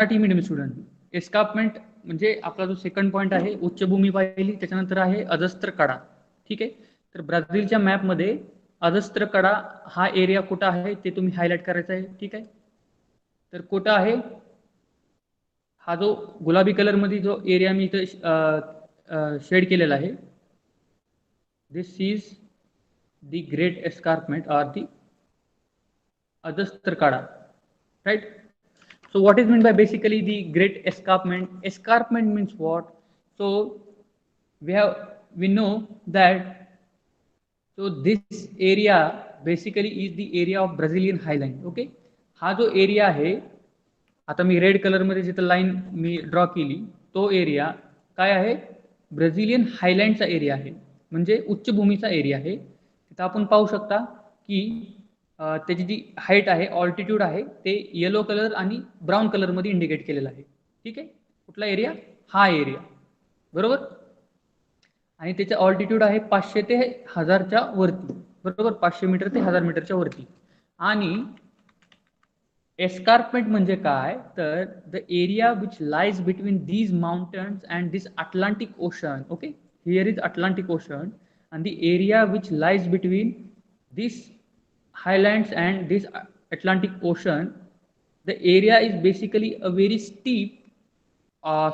Marathi medium student, escarpment म्हणजे आपला जो सेकंड पॉईंट आहे, उच्चभूमी पाहिली, त्याच्यानंतर आहे अजस्त्र कडा. ठीक आहे. तर ब्राझीलच्या मॅपमध्ये अजस्त्र कडा हा एरिया कुठं आहे ते तुम्ही हायलाइट करायचा आहे. ठीक आहे. तर कुठं आहे, हा जो गुलाबी कलर मध्ये जो एरिया मी इथे शेड केलेला आहे, this is the great escarpment or the अजस्त्र कडा, right? So what is meant by basically the great escarpment? Escarpment means what? So we know that, so this area basically is the area of Brazilian highland. Okay, हा जो area आहे, आता मी red colour मध्ये जिथं line मी draw केली, तो area काय आहे, ब्राझिलियन हायलँडचा एरिया आहे, म्हणजे उच्चभूमीचा एरिया आहे. तिथं आपण पाहू शकता की त्याची जी हाईट आहे, ऑल्टिट्यूड आहे, ते येलो कलर आणि ब्राऊन कलर मध्ये इंडिकेट केलेलं आहे. ठीक आहे. कुठला एरिया, हा एरिया, बरोबर. आणि त्याचं ऑल्टिट्यूड आहे 500 ते 1000च्या वरती, बरोबर. 500 मीटर ते 1000 मीटरच्या वरती. आणि एस्कार्पमेंट म्हणजे काय, तर the area which lies between these mountains and this Atlantic ocean. Okay, here is Atlantic ocean and the area which lies between these highlands and this Atlantic Ocean, the area is basically a very steep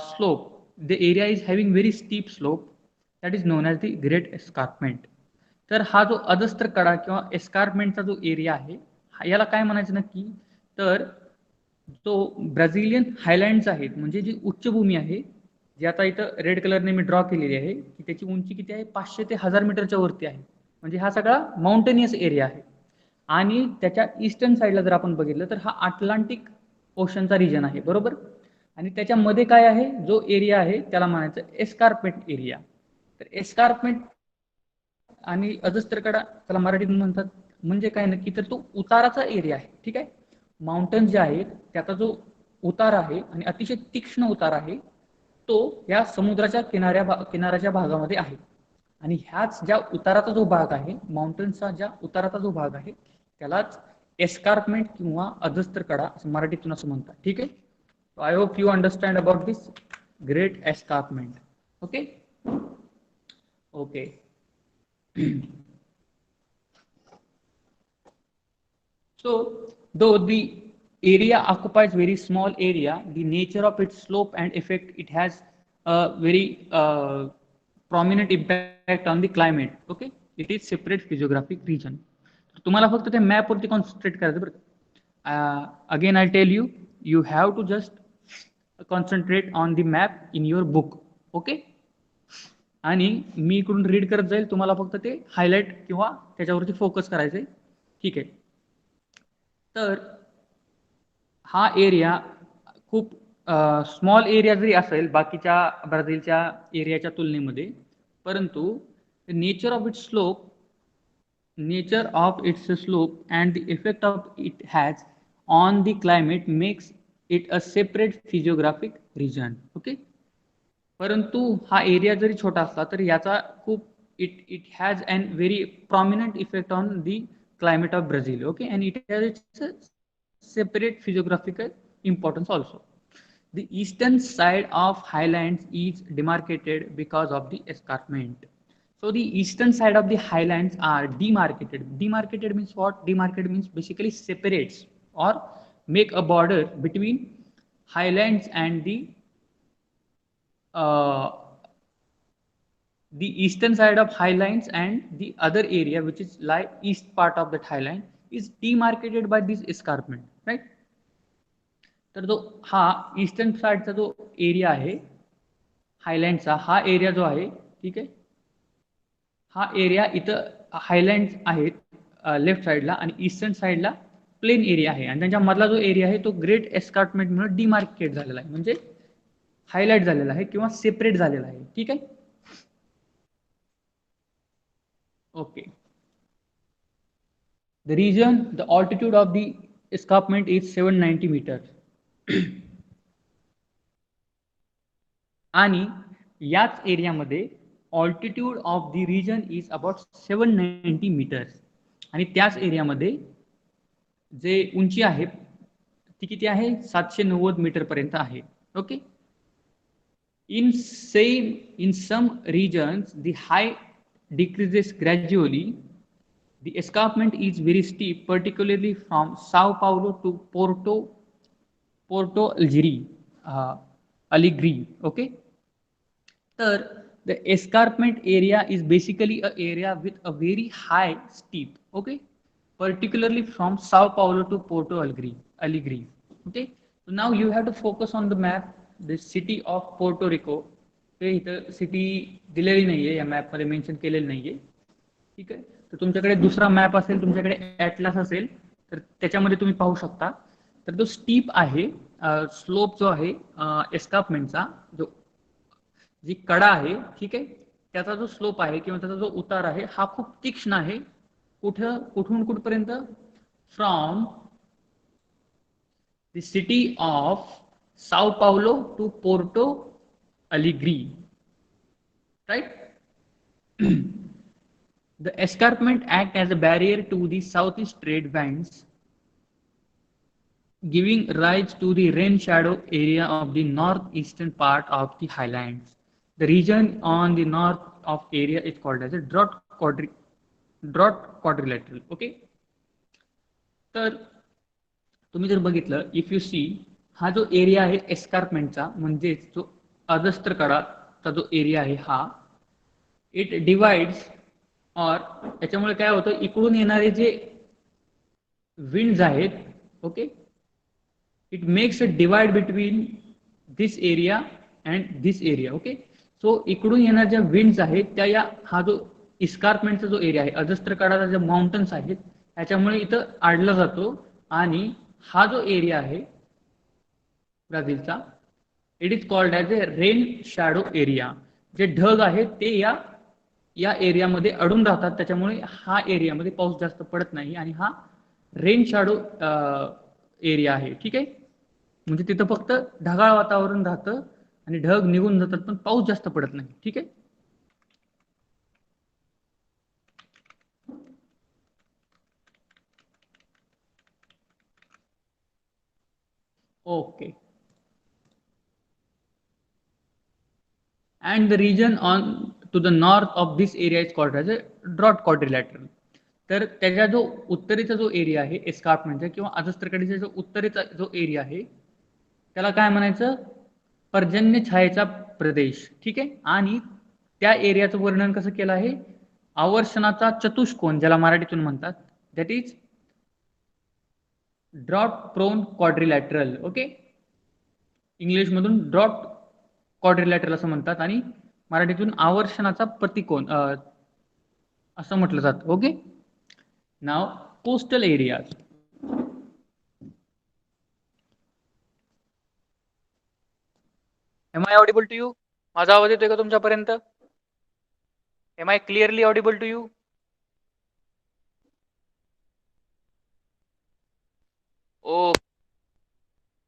slope. The area is having very steep slope, that is known as the Great Escarpment. तर हा जो अजस्त्र कडा किंवा एस्कार्पमेंटचा जो area आहे, याला काय म्हणायचं नक्की, तर जो ब्राझिलियन हायलँड्स आहेत, म्हणजे जी उच्चभूमी आहे, जी आता इथं रेड कलरने मी ड्रॉ केलेली आहे, की त्याची उंची किती आहे, 500 ते 1000 मीटरच्या वरती आहे. म्हणजे हा सगळा माउंटेनियस एरिया आहे. आणि त्याच्या ईस्टर्न साईडला जर आपण बघितलं तर हा अटलांटिक ओशनचा रिजन आहे, बरोबर. आणि त्याच्यामध्ये काय आहे, जो एरिया आहे त्याला म्हणायचं एस्कार्पमेंट एरिया. तर एस्कार्पमेंट आणि अजस्त्रकडा त्याला मराठीत म्हणतात, म्हणजे काय नक्की, तर तो उताराचा एरिया आहे. ठीक आहे. माउंटन जे आहेत त्याचा जो उतार आहे, आणि अतिशय तीक्ष्ण उतार आहे, तो या समुद्राच्या किनाऱ्याच्या भागामध्ये आहे. आणि ह्याच ज्या उताराचा जो भाग आहे, माउंटन्सचा ज्या उताराचा जो भाग आहे, त्यालाच एस्कार्पमेंट किंवा अजस्त्र कडा असं मराठीतून असं म्हणतात. ठीक आहे. I hope you understand about this great escarpment. Okay okay. So though the area occupies very small area, the nature of its slope and effect, it has a very prominent impact on the climate. Okay, it is separate physiographic region. तुम्हाला फक्त त्या map वरती concentrate करायचं बरं. Again I tell you, you have to just concentrate on the map in your book. Okay. आणि मी इकडून read करत जाईल, तुम्हाला फक्त ते हायलाइट किंवा त्याच्यावरती फोकस करायचंय. ठीक आहे. तर हा एरिया खूप स्मॉल एरिया जरी असेल बाकीच्या ब्राझीलच्या एरियाच्या तुलनेमध्ये, परंतु nature of its slope, nature of its slope and the effect of it has on the climate makes it a separate physiographic region. Okay. परंतु हा एरिया जरी छोटा असला तरी याचा खूप it has a very prominent effect on the climate of Brazil. Okay, and it has its separate physiographical importance also. The eastern side of highlands is demarcated because of the escarpment. So the eastern side of the highlands are demarcated. Demarcated means what? Demarcated means basically separates or make a border between highlands and the eastern side of highlands and the other area which is lie east part of that highland is demarcated by this escarpment, right? तर जो हा eastern साइडचा जो area आहे हायलँडचा, हा area जो आहे, ठीक आहे, हा एरिया इथं हायलँड्स आहेत लेफ्ट साइडला आणि ईस्टर्न साइडला प्लेन एरिया आहे, आणि त्यांच्या मधला जो एरिया आहे तो ग्रेट एस्कार्पमेंट म्हणून डिमार्केट झालेला आहे, म्हणजे हायलाइट झालेला आहे किंवा सेपरेट झालेला आहे. ठीक आहे. Okay. The region, the altitude of the escarpment is 790 meters. आणि याच एरियामध्ये altitude of the region is about 790 meters. आणि त्याच एरियामध्ये जे उंची आहे ती किती आहे 790 मीटर पर्यंत आहे. Okay. In some regions the height decreases gradually. The escarpment is very steep, particularly from Sao Paulo to Porto Alegre. Okay. Third, the escarpment area is basically an area with a very high steep. Okay. Particularly from Sao Paulo to Porto Alegre. Okay. So now you have to focus on the map, the city of Puerto Rico. ते इथं city दिलेली नाहीये, या map मध्ये mention केलेली नाहीये. ठीक आहे. तर तुमच्याकडे दुसरा मॅप असेल, तुमच्याकडे ॲटलास असेल, तर त्याच्यामध्ये तुम्ही पाहू शकता. तर जो स्टीप आहे, स्लोप जो आहे एस्कार्पमेंटचा, जो जी कडा आहे, ठीक आहे, त्याचा जो स्लोप आहे किंवा त्याचा जो उतार आहे हा खूप तीक्ष्ण आहे. कुठून कुठपर्यंत? From the city of Sao Paulo to Porto Alegre. Right. The escarpment act as a barrier to the southeast trade winds, giving rise to the rain shadow area of the northeastern part of the highlands. The region on the north of area is called as a drought quadrilateral. Okay. तर तुम्ही जर बघितलं, if you C, हा जो area आहे एस्कार्पमेंटचा, म्हणजे जो अधस्त्र कडाचा जो एरिया आहे हा, इट डिवाइड्स, और याच्यामुळे काय होतं, इकडून येणारे जे विंड्स आहेत, okay, it makes a divide between this area and this area. Okay. So इकडून येणाऱ्या ज्या विंड्स आहेत त्या हा जो इस्कार्पमेंटचा जो एरिया आहे, अजस्त्र कडाचा जे माउंटन्स आहेत त्याच्यामुळे इथं आडला जातो. आणि हा जो एरिया आहे ब्राझीलचा, it is called as a rain shadow area. जे ढग आहेत ते या एरियामध्ये अडून राहतात, त्याच्यामुळे हा एरियामध्ये पाऊस जास्त पडत नाही आणि हा रेन शॅडो एरिया आहे. ठीक आहे. म्हणजे तिथं फक्त ढगाळ वातावरण राहतं आणि ढग निघून जातात, पण पाऊस जास्त पडत नाही. ठीक आहे. Okay. and the region on to the north of this area is called as a drought quadrilateral. तर त्याचा जो उत्तरेचा जो एरिया आहे एस्कार्पमेंटचा किंवा अजस्त्रकडेचा जो उत्तरेचा जो एरिया आहे त्याला काय म्हणायचं, पर्जन्य छायेचा प्रदेश. ठीक आहे. आणि त्या एरियाचं वर्णन कसं केलं आहे, आवर्षणाचा चतुष्कोन, ज्याला मराठीतून म्हणतात, that is drought prone quadrilateral. Okay. English मधून ड्रॉट क्वाड्रिलॅटरल असं म्हणतात आणि मराठीतून आवर्षणाचा प्रतिकोन असं म्हटलं जातं. Okay. Now coastal areas. Am I audible to you? माझा आवाज येतोय का तुमच्यापर्यंत? Am I clearly audible to you? Oh,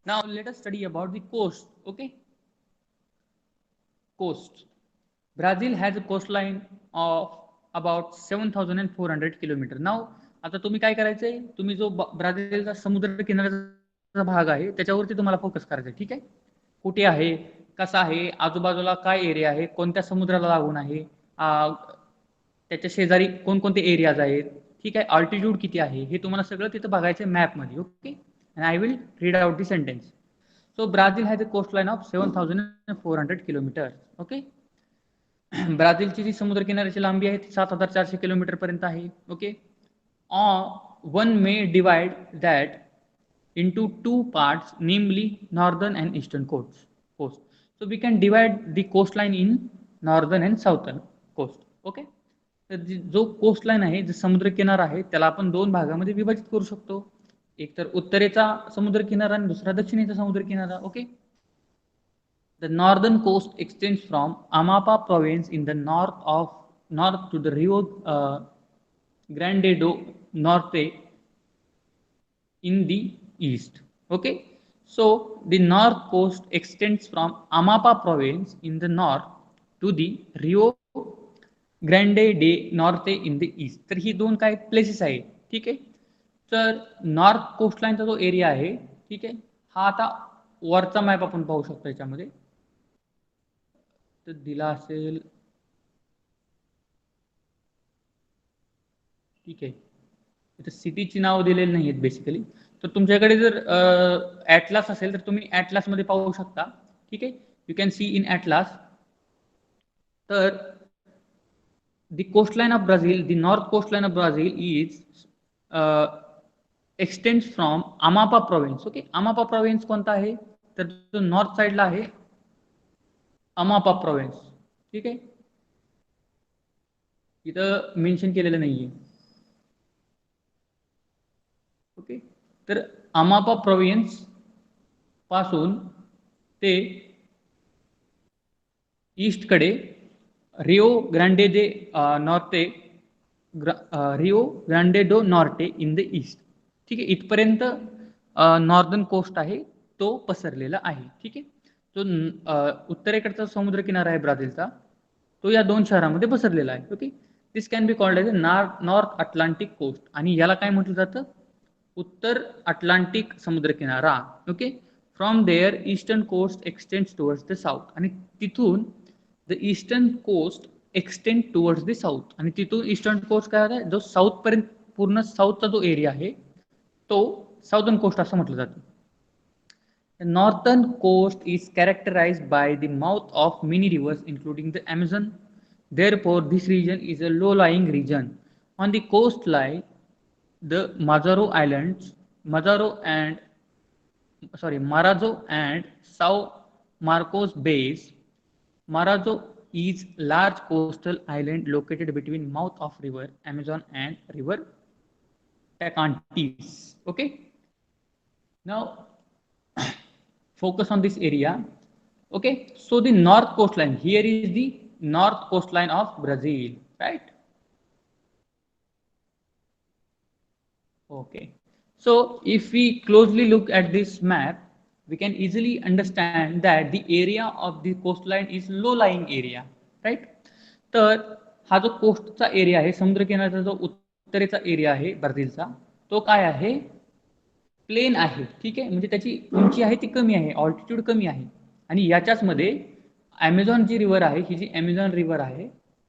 now let us study about the coast. Okay. Coast. Brazil has a coastline of about 7,400 kilometer. Now आता तुम्ही काय करायचंय, तुम्ही जो ब्राझीलचा समुद्र किनाऱ्याचा भाग आहे त्याच्यावरती तुम्हाला फोकस करायचा. ठीक आहे. कुठे आहे, कसा आहे, आजूबाजूला काय एरिया आहे, कोणत्या समुद्राला लागून आहे, त्याच्या शेजारी कोणकोणते एरियाज आहेत, ठीक आहे, अल्टिट्यूड किती आहे, हे तुम्हाला सगळं तिथं बघायचं मॅपमध्ये. Okay. and I will read out the sentence. So Brazil has a coastline of 7,400 kilometers. Okay. ब्राझीलची जी समुद्र किनाऱ्याची लांबी आहे ती 7,400 किलोमीटर पर्यंत आहे. Okay. One may divide that into two parts, namely northern and eastern coast. So we can divide the coastline in northern and southern coast. Okay. तर जो कोस्टलाईन आहे, जो समुद्र किनारा आहे, त्याला आपण दोन भागामध्ये विभाजित करू शकतो. एक तर उत्तरेचा समुद्र किनारा आणि दुसरा दक्षिणेचा समुद्र किनारा. Okay. The northern coast extends from Amapá province in the north to the Rio Grande do Norte in the east. Okay. So the north coast extends from Amapá province in the north to the Rio Grande de Norte in the east. तर ही दोन काय places आहेत. ठीक आहे. तर north कोस्टलाईनचा जो area आहे ठीक आहे. हा आता वरचा मॅप आपण पाहू शकतो याच्यामध्ये. तर दिला असेल, ठीक आहे. इथे सिटीची नाव दिलेली नाही आहेत बेसिकली. तर तुमच्याकडे जर ॲटलास असेल तर तुम्ही ॲटलासमध्ये पाहू शकता. ठीक आहे. You can see in atlas. तर the coastline of Brazil, the north coastline of Brazil is extends from Amapá province. Okay, Amapá province कोणता आहे तर तो नॉर्थ साइडला आहे, Amapá province. ठीक आहे. इथं मेन्शन केलेलं नाहीये. ओके, तर Amapá province पासून ते ईस्टकडे Rio Grande de Norte, Rio Grande do Norte in the east. ठीक आहे. इथपर्यंत नॉर्दर्न कोस्ट आहे तो पसरलेला आहे. ठीक आहे. जो उत्तरेकडचा समुद्र किनारा आहे ब्राझीलचा, तो या दोन शहरांमध्ये पसरलेला आहे. Okay, this can be called as north Atlantic coast. आणि याला काय म्हटलं जातं, उत्तर अटलांटिक समुद्र किनारा. Okay, from there eastern coast extends towards the south. आणि तिथून the eastern coast extend towards the south. आणि तिथून ईस्टर्न कोस्ट काय आहे, जो साऊथ पर्यंत पूर्ण साऊथचा जो एरिया आहे तो साऊदर्न कोस्ट असं म्हटलं जातं. The northern coast is characterized by the mouth of many rivers including the Amazon. Therefore, this region is a low-lying region. On the coast lie the Marajo and Sao Marcos Bays. Marajo is large coastal island located between mouth of river Amazon and river Tocantins. Okay. Now focus on this area. Okay, so the north coastline, here is the north coastline of Brazil, right? Okay, so if we closely look at this map, we can easily understand that the area of the coastline is low lying area, right? तर हा जो कोस्टचा area आहे, समुद्र किनाऱ्याचा जो उत्तरेचा area आहे ब्राझीलचा, तो काय आहे, प्लेन आहे. ठीक आहे, म्हणजे त्याची उंची आहे ती कमी आहे, ऑल्टिट्यूड कमी आहे. आणि याच्याच मध्ये ॲमेझॉन जी रिव्हर आहे, ही जी ॲमेझॉन रिव्हर आहे,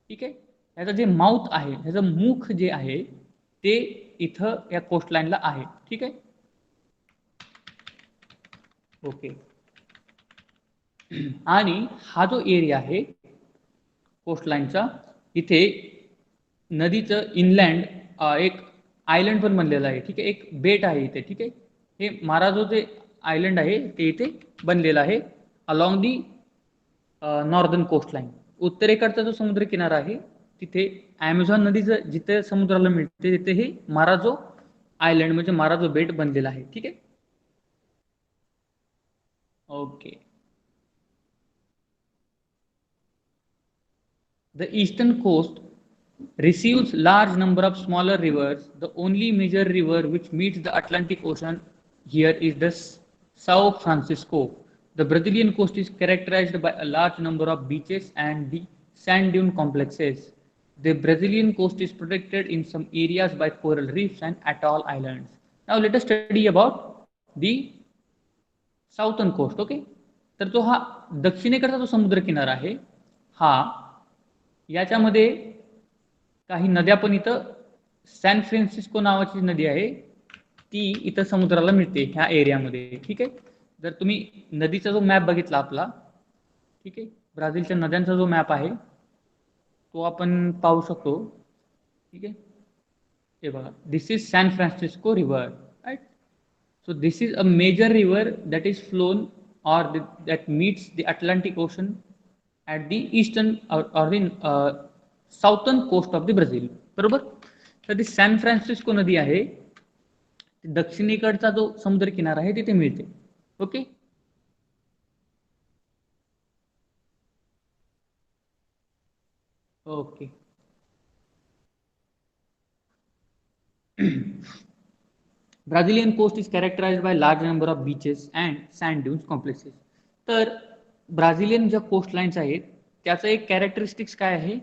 ठीक आहे, याचं जे माउथ आहे, ह्याचं मुख जे आहे ते इथं या कोस्टलाईनला आहे. ठीक आहे. ओके, आणि हा जो एरिया आहे कोस्टलाईनचा, इथे नदीचं इनलँड एक आयलंड पण बनलेलं आहे. ठीक आहे, एक बेट आहे इथे. ठीक आहे, हे माराजो जे आयलंड आहे ते इथे बनलेलं आहे अलॉंग दी नॉर्दर्न कोस्टलाईन. उत्तरेकडचा जो समुद्र किनारा आहे तिथे ॲमेझॉन नदीचं जिथे समुद्राला मिळते तिथे हे माराजो आयलंड म्हणजे माराजो बेट बनलेला आहे. ठीक आहे. Okay, the eastern coast receives large number of smaller rivers. The only major river which meets the Atlantic Ocean here is the São Francisco. The Brazilian coast is characterized by a large number of beaches and the sand dune complexes. The Brazilian coast is protected in some areas by coral reefs and atoll islands. Now let us study about the southern coast. Okay, तर जो हा दक्षिणेकडचा जो समुद्र किनारा आहे हा, याच्यामध्ये काही नद्या पण इथं, सॅन फ्रान्सिस्को नावाची नदी आहे ती इथं समुद्राला मिळते ह्या एरियामध्ये. ठीक आहे, जर तुम्ही नदीचा जो मॅप बघितला आपला, ठीक आहे, ब्राझीलच्या नद्यांचा जो मॅप आहे तो आपण पाहू शकतो. ठीक आहे, हे बघा, this is San Francisco river, right. So this is a major river that is flown or that meets the Atlantic Ocean at the eastern or the southern coast of the Brazil. बरोबर. तर ती San Francisco नदी आहे, दक्षिणेकडचा जो समुद्र किनारा आहे तिथे मिळते. Okay, okay. Brazilian coast is characterized by large number of beaches and sand dunes complexes. तर ब्राझिलियन ज्या कोस्टलाईन्स आहेत त्याचं एक कॅरेक्टरिस्टिक्स काय आहे,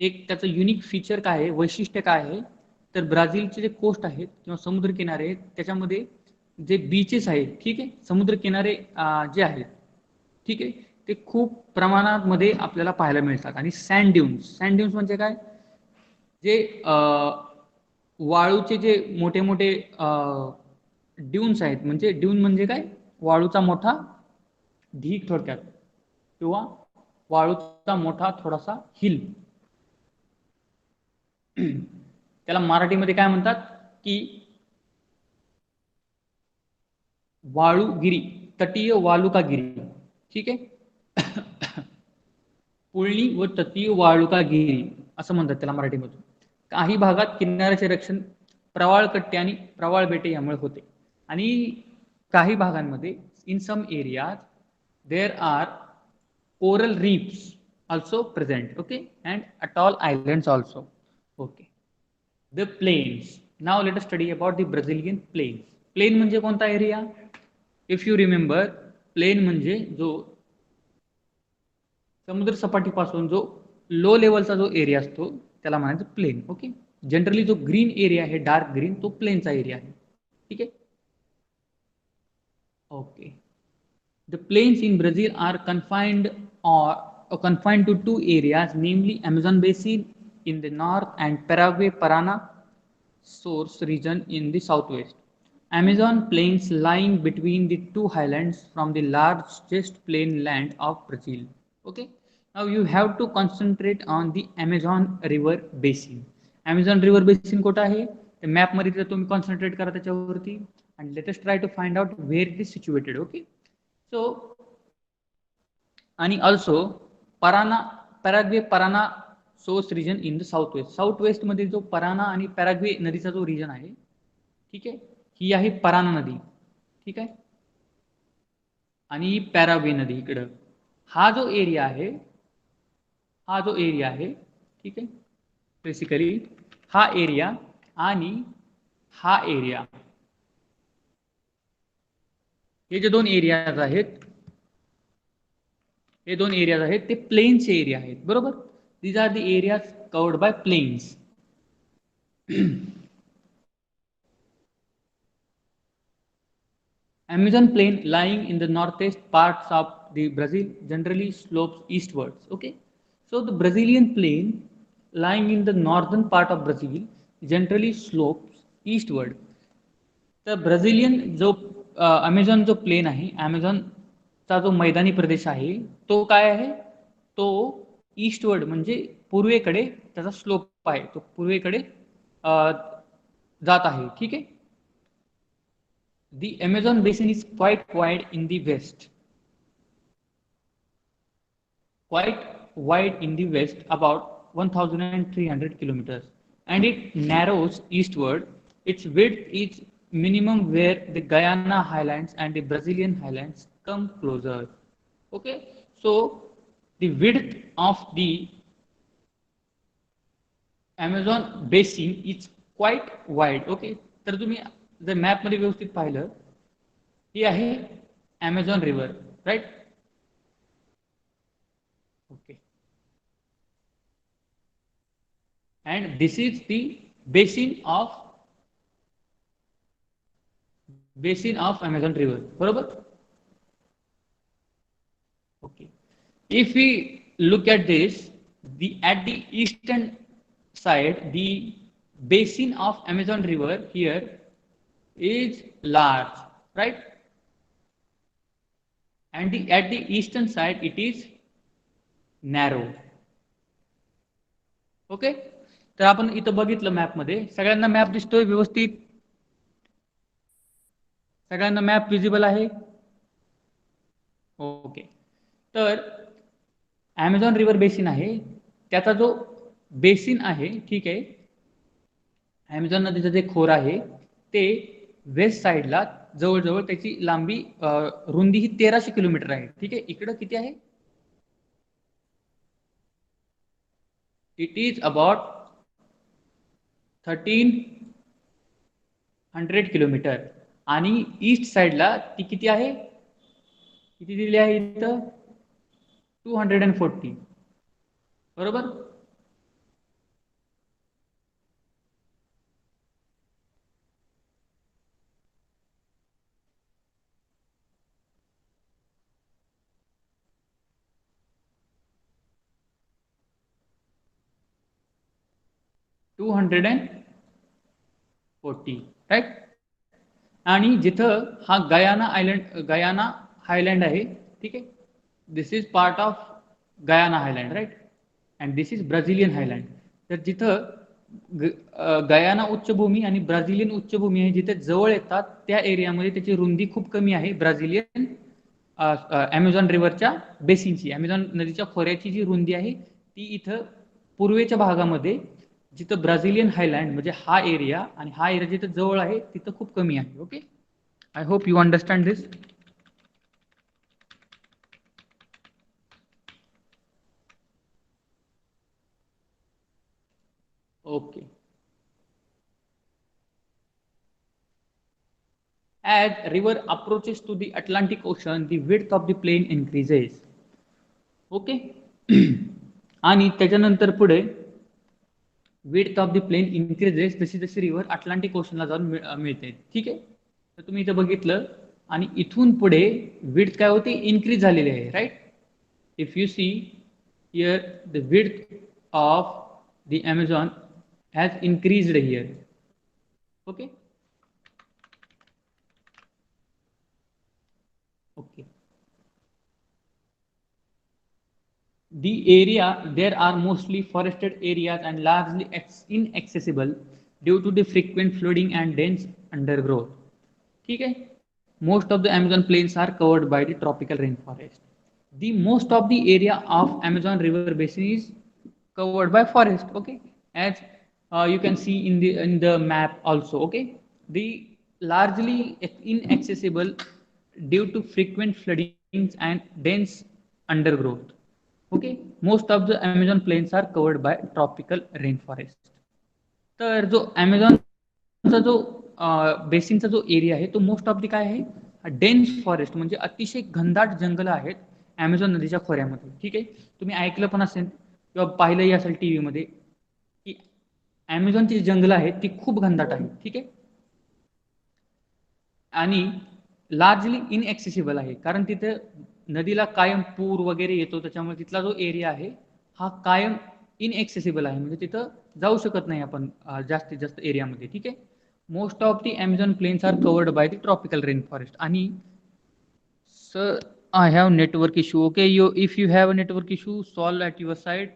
एक त्याचं युनिक फीचर काय आहे, वैशिष्ट्य काय आहे, तर ब्राझीलचे जे कोस्ट आहेत किंवा समुद्र किनारे आहेत त्याच्यामध्ये जे बीचेस आहेत, ठीक आहे, समुद्र किनारे जे आहेत, ठीक आहे, ते खूप प्रमाणात मध्ये आपल्याला पाहायला मिळतात. आणि सँड ड्यून्स म्हणजे काय, जे वाळूचे जे मोठे मोठे ड्यून्स आहेत, म्हणजे ड्यून म्हणजे काय, वाळूचा मोठा ढीग थोडक्यात, किंवा वाळूचा मोठा थोडासा हिल. त्याला मराठीमध्ये काय म्हणतात की वाळूगिरी, तटीय वालुकागिरी, ठीक आहे. पुळणी व तटीय वाळुकागिरी असं म्हणतात त्याला मराठीमधून. काही भागात किनाऱ्याचे रक्षण प्रवाळकट्टे आणि प्रवाळ बेटे यामुळे होते. आणि काही भागांमध्ये in some areas there are coral reefs also present, okay, and atoll islands also, okay. The plains, now let us study about the Brazilian plains. Plain म्हणजे कोणता area, if you remember, plain म्हणजे जो समुद्र सपाटीपासून जो low लेवलचा जो area असतो त्याला म्हणायचं प्लेन, ओके. जनरली जो ग्रीन एरिया आहे, डार्क ग्रीन, तो प्लेनचा एरिया आहे, ठीक आहे, okay. The plains in Brazil are confined to two areas, namely Amazon Basin in the north and Paraguay-Paraná source region in the southwest. Amazon plains lying between the two highlands from the largest plain land of Brazil. Okay. Now you have to concentrate on the Amazon River Basin. Amazon River Basin कोठं आहे, ते map मध्ये जर तुम्ही concentrate करा त्याच्यावरती, and let us try to find out where it is situated. Okay. So, आणि also Parana, Paraguay Parana source region in the south west मध्ये जो पराना आणि पॅराग्वे नदीचा जो रिजन आहे, ठीक आहे, ही आहे पराना नदी, ठीक आहे, आणि पॅराग्वे नदी इकडं. हा जो एरिया आहे, हा जो एरिया आहे, ठीक आहे, बेसिकली हा एरिया आणि हा एरिया, हे जे दोन एरियाज आहेत, हे दोन एरियाज आहेत, ते प्लेन्सचे एरिया आहेत, बरोबर. These are the areas covered by plains. Amazon plain lying in the northeast parts of the Brazil generally slopes eastwards. Okay, so the Brazilian plain lying in the northern part of Brazil generally slopes eastward. तर Brazilian जो Amazon जो plain आहे, अमेझॉनचा जो मैदानी प्रदेश आहे, तो काय आहे, तो ईस्टवर्ड म्हणजे पूर्वेकडे त्याचा स्लोप आहे, तो पूर्वेकडे जात आहे, ठीक आहे. The Amazon basin is quite wide in the west, about 1,300 kilometers, and it narrows eastward. Its width is minimum where the Guyana highlands and the Brazilian highlands come closer. Okay, so the width of the Amazon basin is quite wide. Okay, तर तुम्ही जर map मध्ये व्यवस्थित पाहिलं, ही आहे Amazon river, right, okay. And this is the basin of Amazon river, बरोबर, okay. If we look at this, at the eastern side, the basin of Amazon river here is large, right, and at the eastern side it is narrow. Okay, तर आपण इथं बघितलं map मध्ये, सगळ्यांना map दिसतोय व्यवस्थित, सगळ्यांना मॅप विजिबल आहे, ओके. तर Amazon रिव्हर बेसिन आहे, त्याचा जो बेसिन आहे, ठीक आहे, Amazon नदीचं जे खोर आहे ते वेस्ट साईडला जवळजवळ त्याची लांबी रुंदी ही 1300 किलोमीटर आहे, ठीक आहे. इकडं किती आहे, इट इज अबाउट 1300 किलोमीटर. आणि ईस्ट साईडला ती किती आहे, किती दिली आहे इथं, 240, बरोबर. 240, राईट. आणि जिथं हा गयाना हायलँड आहे, ठीक आहे. This is part of Guyana highland, right. And this is Brazilian highland. तर जिथं गयाना उच्चभूमी आणि ब्राझिलियन उच्चभूमी आहे, जिथे जवळ येतात त्या एरियामध्ये त्याची रुंदी खूप कमी आहे. ब्राझिलियन ॲमेझॉन रिव्हरच्या बेसिनची, ॲमेझॉन नदीच्या खोऱ्याची जी रुंदी आहे ती इथं पूर्वेच्या भागामध्ये, जिथं ब्राझिलियन हायलँड म्हणजे हा एरिया आणि हा एरिया जिथं जवळ आहे तिथं खूप कमी आहे. Okay, I hope you understand this. Okay. As river approaches to the Atlantic Ocean, the width of the plain increases. Okay. आणि त्याच्यानंतर पुढे width of the plain increases जशी जशी रिव्हर अटलांटिक ओशनला जाऊन मिळते. ठीक आहे. तर तुम्ही इथं बघितलं आणि इथून पुढे विड्थ काय होते, इन्क्रीज झालेली आहे, right. If you see here the width of the Amazon has increased here. Okay. Okay. The area there are mostly forested areas and largely inaccessible due to the frequent flooding and dense undergrowth. ठीक है. Most of the Amazon plains are covered by the tropical rainforest. The most of the area of Amazon river basin is covered by forest. Okay, as you can see in the map also. Okay, the largely inaccessible due to frequent floodings and dense undergrowth. Okay, most of the Amazon plains are covered by tropical rainforest. तर जो Amazonचा जो बेसिनचा जो area आहे तो most of the काय आहे, dense forest म्हणजे अतिशय घनदाट जंगल आहेत Amazon नदीच्या खोऱ्यामध्ये. ठीक आहे. तुम्ही ऐकलं पण असेल किंवा पाहिलंही असेल टीव्ही मध्ये की Amazonची जंगल आहेत ती खूप घनदाट आहे. ठीक आहे. आणि लार्जली इनएक्सेसिबल आहे, कारण तिथे नदीला कायम पूर वगैरे येतो, त्याच्यामुळे तिथला जो एरिया आहे हा कायम इनएक्सेसिबल आहे, म्हणजे तिथं जाऊ शकत नाही आपण जास्तीत जास्त एरियामध्ये. ठीक आहे. Most of the Amazon plains are covered by the tropical rainforest. आणि sir, I have network issue. Okay, if you have a network issue, solve at your side.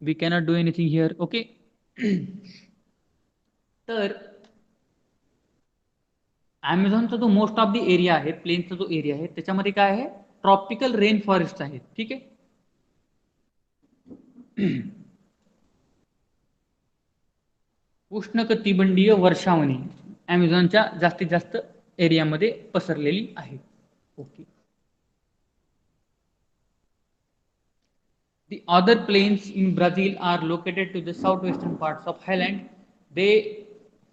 We cannot do anything here. Okay. तर Amazonचा जो most of the area आहे, प्लेनचा जो area आहे त्याच्यामध्ये काय आहे, ट्रॉपिकल रेन फॉरेस्ट आहे. ठीक आहे. उष्णकटिबंधीय वर्षावनी Amazonच्या जास्तीत जास्त एरियामध्ये पसरलेली आहे. Okay. The other plains in Brazil are located to the southwestern parts of highland. They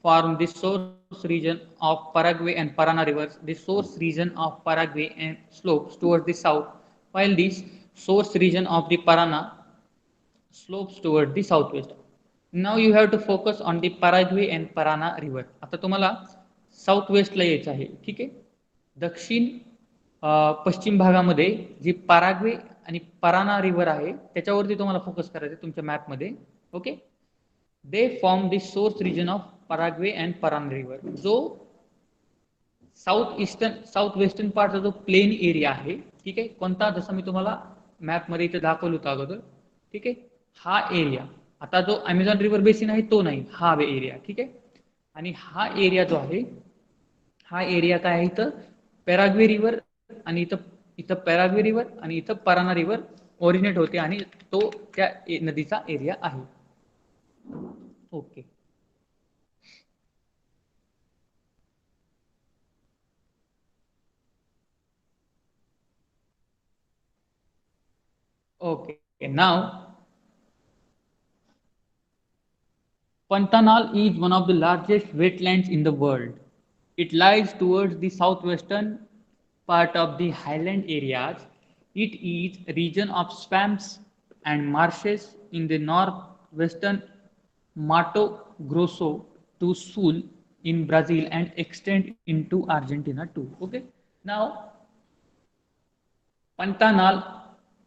form the source region of Paraguay and Parana rivers. The source region of Paraguay and slopes towards the south, while this source region of the Parana slopes toward the southwest. Now you have to focus on the Paraguay and Parana river. आता तुम्हाला south वेस्टला यायचं आहे. ठीक आहे. दक्षिण पश्चिम भागामध्ये जी Paraguay आणि पराना रिव्हर आहे त्याच्यावरती तुम्हाला फोकस करायचं तुमच्या मॅपमध्ये. Okay. They form the source region of Paraguay and Parana river. जो साऊथ वेस्टर्न पार्टचा जो प्लेन एरिया आहे, ठीक आहे, कोणता, जसं मी तुम्हाला मॅपमध्ये इथे दाखवलं होतं अगोदर. ठीक आहे. हा एरिया, आता जो Amazon रिव्हर बेसिन आहे तो नाही, हा एरिया. ठीक आहे. आणि हा एरिया जो आहे, हा एरिया काय आहे, इथं पॅराग्वे रिव्हर आणि इथं इथं पॅराग्वे रिव्हर आणि इथं पराना रिव्हर ओरिजिनेट होते आणि तो त्या नदीचा एरिया आहे. Okay. Okay. Now Pantanal is one of the largest wetlands in the world. It lies towards the southwestern part of the highland areas. It is a region of swamps and marshes in the northwestern Mato Grosso to Sul in Brazil and extend into Argentina too. Okay. Now, Pantanal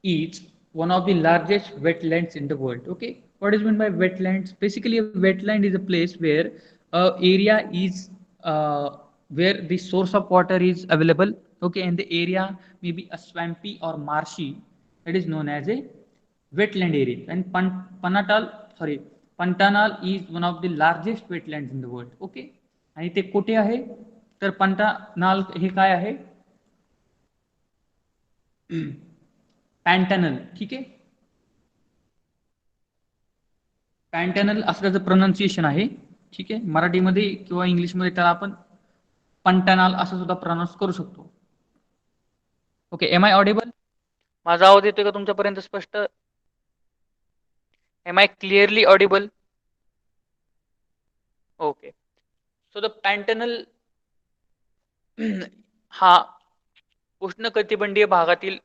is one of the largest wetlands in the world. Okay. What is meant by wetlands? Basically, a wetland is a place where area is where the source of water is available. Okay, and the area may be a swampy or marshy. That is known as a wetland area. And Pantanal is one of the largest wetlands in the world. Okay, आणि ते कुठे आहे? तर पंटानाल हे काय आहे? पॅन्टनल. ठीक आहे. पॅन्टनल असं त्याचं प्रोनाऊन्सिएशन आहे. ठीक आहे. मराठीमध्ये किंवा इंग्लिशमध्ये त्याला आपण पंटनाल असं सुद्धा प्रोनाऊन्स करू शकतो. Okay, am I audible? माझा आवाज येतोय का तुमच्यापर्यंत स्पष्ट? Am I clearly audible? Okay. So the Pantanal हा उष्णकटिबंधीय भागातील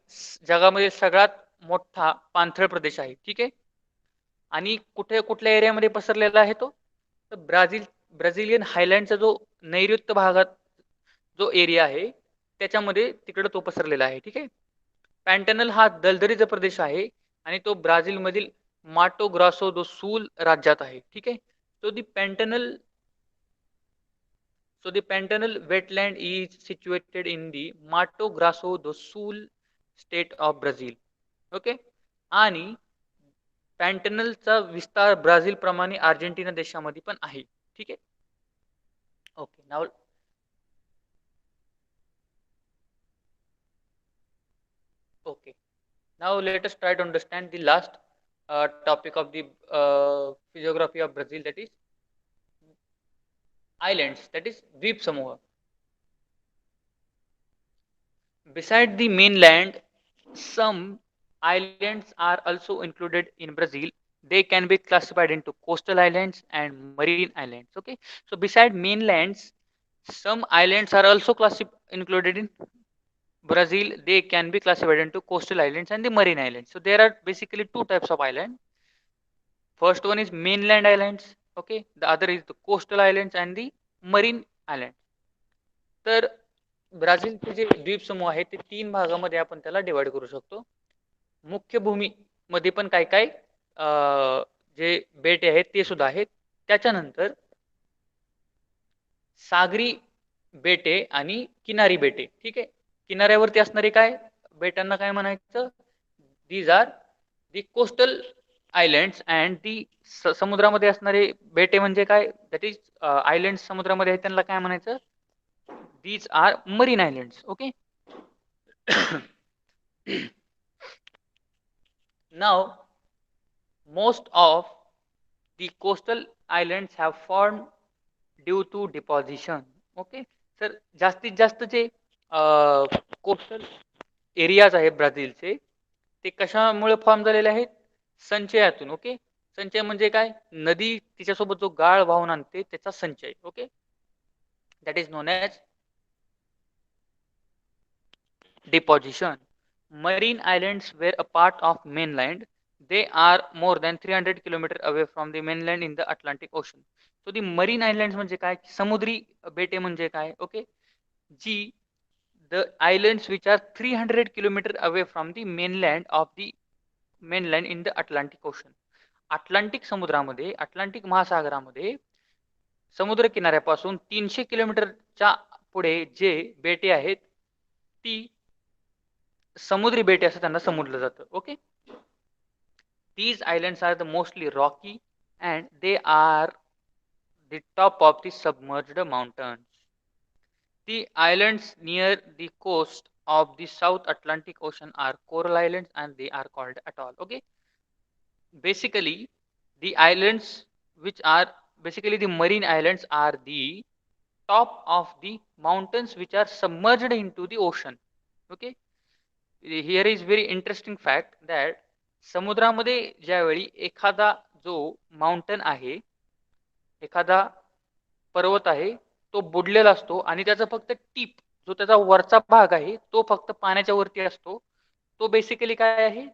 जगामध्ये सगळ्यात मोठा पाणथळ प्रदेश आहे. ठीक आहे. आणि कुठल्या एरियामध्ये पसरलेला आहे तो? तर ब्राझिलियन हायलँडचा जो नैऋत्य भागात जो एरिया आहे त्याच्यामध्ये तिकडे तो पसरलेला आहे. ठीक आहे. पॅन्टनल हा दलदलीचा प्रदेश आहे आणि तो ब्राझीलमधील माटो ग्रासो दो सूल राज्यात आहे. ठीक आहे. So the Pantanal wetland is situated in the Mato Grosso do Sul state of Brazil. Okay. आणि पॅन्टनलचा विस्तार ब्राझील प्रमाणे अर्जेंटिना देशामध्ये पण आहे. ठीक आहे. Okay. Now let us try to understand the last topic of the physiography of Brazil, that is islands, that is Dweep Samuha. Beside the mainland, some islands are also included in Brazil. They can be classified into coastal islands and marine islands. Okay, so beside mainlands, some islands are also included in Brazil. They can be classified into coastal islands and the marine islands. So there are basically two types of island. First one is mainland islands. Okay, the other is the coastal islands and the marine islands. तर ब्राझीलचे जे द्वीपसमूह आहेत ते 3 भागामध्ये आपण त्याला divide करू शकतो. मुख्य भूमीमध्ये पण काय काय जे बेटे आहेत ते सुद्धा आहेत. त्याच्यानंतर सागरी बेटे आणि किनारी बेटे. ठीक आहे. किनाऱ्यावरती असणारे काय बेटांना काय म्हणायचं? These are the coastal islands and the समुद्रामध्ये असणारे बेटे म्हणजे काय? दॅट इज आयलँड समुद्रामध्ये आहेत त्यांना काय म्हणायचं? These are marine islands. Okay. Now most of the coastal islands have formed due to deposition. Okay. तर जास्तीत जास्त जे कोस्टल एरियाज आहेत ब्राझीलचे ते कशामुळे फॉर्म झालेले आहेत? संचयातून. ओके. संचय म्हणजे काय? नदी तिच्यासोबत जो गाळ वाहून आणते त्याचा संचय. Okay. That is non as deposition. Marine islands were a part of mainland. They are more than 300 kilometers away from the mainland in the Atlantic Ocean. So the marine islands म्हणजे काय? समुद्री बेटे म्हणजे काय? ओके. जी the islands which are 300 kilometers away from the mainland in the Atlantic Ocean. Atlantic समुद्रामध्ये, Atlantic महासागरामध्ये समुद्र किनाऱ्यापासून 300 किलोमीटरच्या पुढे जे बेटे आहेत ती समुद्री बेटे असं त्यांना समजलं जातं. Okay. These islands are the mostly rocky and they are the top of the submerged mountains. The islands near the coast of the South Atlantic Ocean are coral islands and they are called atoll. Okay. Basically the islands which are basically the marine islands are the top of the mountains which are submerged into the ocean. Okay. Here is very interesting fact that समुद्रामध्ये ज्यावेळी एखादा जो mountain आहे, एखादा पर्वत आहे तो बुडलेला असतो आणि त्याचा फक्त टीप जो त्याचा वरचा भाग आहे तो फक्त पाण्याच्या वरती असतो. तो बेसिकली काय आहे?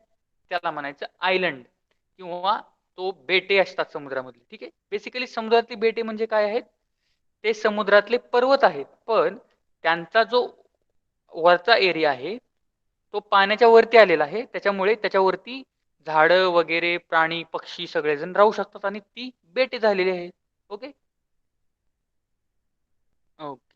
त्याला म्हणायचं आयलंड किंवा तो बेटे असतात समुद्रामधले. ठीक आहे. बेसिकली समुद्रातली बेटे म्हणजे काय आहेत? ते समुद्रातले पर्वत आहेत पण त्यांचा जो वरचा एरिया आहे तो पाण्याच्या वरती आलेला आहे त्याच्यामुळे त्याच्यावरती झाडं वगैरे प्राणी पक्षी सगळेजण राहू शकतात आणि ती बेटे झालेली आहेत. Okay okay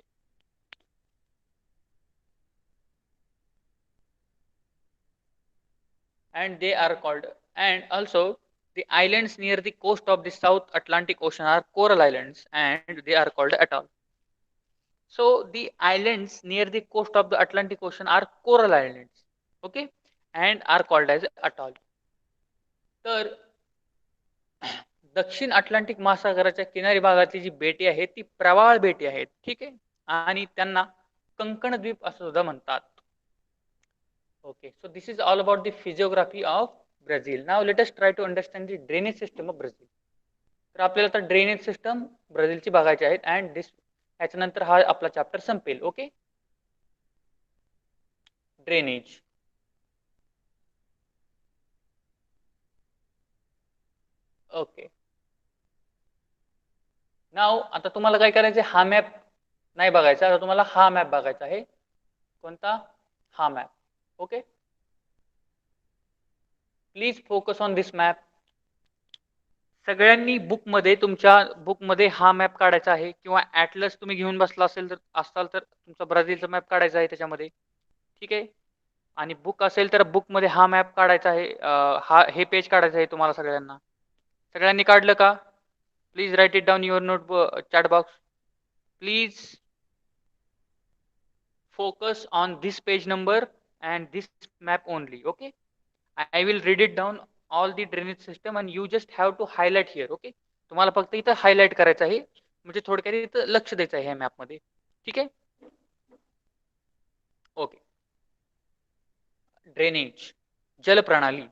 and they are called, and also the islands near the coast of the South Atlantic Ocean are coral islands and they are called atoll. So the islands near the coast of the Atlantic Ocean are coral islands, okay, and are called as atoll. तर दक्षिण Atlantic महासागराच्या किनारी भागातली जी बेटे आहेत ती प्रवाळ बेटे आहेत, ठीक आहे, आणि त्यांना कंकण द्वीप असं सुद्धा म्हणतात. Okay, so this is all about the physiography of Brazil. Now let us try to understand the drainage system of Brazil. तर आपल्याला आता ड्रेनेज सिस्टम ब्राझीलची बघायची आहेत अँड दिस याच्यानंतर हा आपला चॅप्टर संपेल. Okay drainage. ओके नाव आता तुम्हाला काय करायचं, हा मॅप नाही बघायचा, आता तुम्हाला हा मॅप बघायचा आहे. कोणता? हा map. Okay please focus on this map. सगळ्यांनी बुकमध्ये, तुमच्या बुकमध्ये हा मॅप काढायचा आहे, किंवा ॲटलस तुम्ही घेऊन बसला असाल तर तुमचा ब्राझीलचा मॅप काढायचा आहे त्याच्यामध्ये, ठीक आहे. आणि बुक असेल तर बुकमध्ये हा मॅप काढायचा आहे, हा हे पेज काढायचं आहे तुम्हाला सगळ्यांना. सगळ्यांनी काढलं का? Please write it down your notebook chat box. Please focus on this page number and this map only. Okay, I will read it down all the drainage system and you just have to highlight here. Okay, तुम्हाला फक्त इथं highlight करायचं आहे, म्हणजे थोडक्यात इथं लक्ष द्यायचं आहे ह्या मॅप मध्ये. ठीक आहे ओके ड्रेनेज जल प्रणाली.